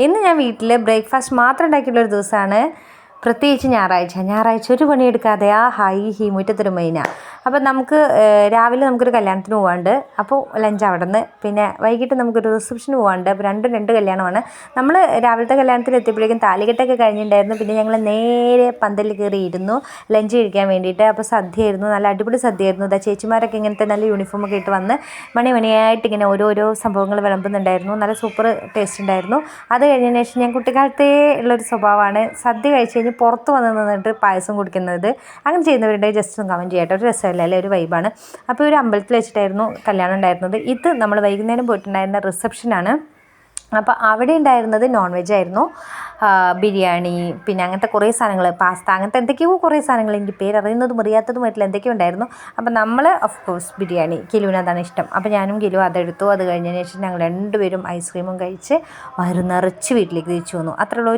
ഇന്ന് ഞാൻ വീട്ടിൽ ബ്രേക്ക്ഫാസ്റ്റ് മാത്രം ഉണ്ടാക്കിയുള്ളൊരു ദിവസമാണ്. പ്രത്യേകിച്ച് ഞായറാഴ്ച ഒരു പണിയെടുക്കാതെ ഹീ മുറ്റത്തൊരു മൈന. അപ്പം നമുക്ക് രാവിലെ നമുക്കൊരു കല്യാണത്തിന് പോകാണ്ട്, അപ്പോൾ ലഞ്ച് അവിടെ നിന്ന്. പിന്നെ വൈകിട്ട് നമുക്കൊരു റിസപ്ഷന് പോകാണ്ട്. അപ്പോൾ രണ്ട് കല്യാണമാണ്. നമ്മൾ രാവിലത്തെ കല്യാണത്തിൽ എത്തിയപ്പോഴേക്കും താലികെട്ടൊക്കെ കഴിഞ്ഞിട്ടുണ്ടായിരുന്നു. പിന്നെ ഞങ്ങൾ നേരെ പന്തലിൽ കയറിയിരുന്നു ലഞ്ച് കഴിക്കാൻ വേണ്ടിയിട്ട്. അപ്പോൾ സദ്യയായിരുന്നു, നല്ല അടിപൊളി സദ്യയായിരുന്നു. ചേച്ചിമാരൊക്കെ ഇങ്ങനത്തെ നല്ല യൂണിഫോമൊക്കെ ഇട്ട് വന്ന് മണിയായിട്ട് ഇങ്ങനെ ഓരോരോ സംഭവങ്ങൾ വിളമ്പുന്നുണ്ടായിരുന്നു. നല്ല സൂപ്പർ ടേസ്റ്റ് ഉണ്ടായിരുന്നു. അത് കഴിഞ്ഞതിന് ശേഷം ഞാൻ കുട്ടിക്കാലത്തേ ഉള്ളൊരു സ്വഭാവമാണ് സദ്യ കഴിച്ച് കഴിഞ്ഞ് പുറത്ത് വന്ന് നിന്നിട്ട് പായസം കുടിക്കുന്നത്. അങ്ങനെ ചെയ്യുന്നവരുണ്ടെങ്കിൽ ജസ്റ്റ് ഒന്ന് കമൻറ്റ് ചെയ്യട്ടെ. ഒരു രസമല്ല അല്ലേ, ഒരു വൈബാണ്. അപ്പോൾ ഒരു അമ്പലത്തിൽ വെച്ചിട്ടായിരുന്നു കല്യാണം ഉണ്ടായിരുന്നത്. ഇത് നമ്മൾ വൈകുന്നേരം പോയിട്ടുണ്ടായിരുന്ന റിസപ്ഷനാണ്. അപ്പോൾ അവിടെ ഉണ്ടായിരുന്നത് നോൺ വെജ് ആയിരുന്നു. ബിരിയാണി, പിന്നെ അങ്ങനത്തെ കുറേ സാധനങ്ങൾ, പാസ്ത, അങ്ങനത്തെ എന്തൊക്കെയോ കുറേ സാധനങ്ങൾ, എനിക്ക് പേരറിയുന്നതും അറിയാത്തതുമായിട്ടുള്ള എന്തൊക്കെയോ ഉണ്ടായിരുന്നു. അപ്പോൾ നമ്മൾ ഓഫ് കോഴ്സ് ബിരിയാണി, കിലുവിന് അതാണ് ഇഷ്ടം. അപ്പോൾ ഞാനും കിലു അതെടുത്തു. അത് കഴിഞ്ഞതിന് ശേഷം ഞങ്ങൾ രണ്ടുപേരും ഐസ്ക്രീമും കഴിച്ച് വയറ് നിറച്ച് വീട്ടിലേക്ക് തിരിച്ചു വന്നു. അത്രയുള്ളൂ.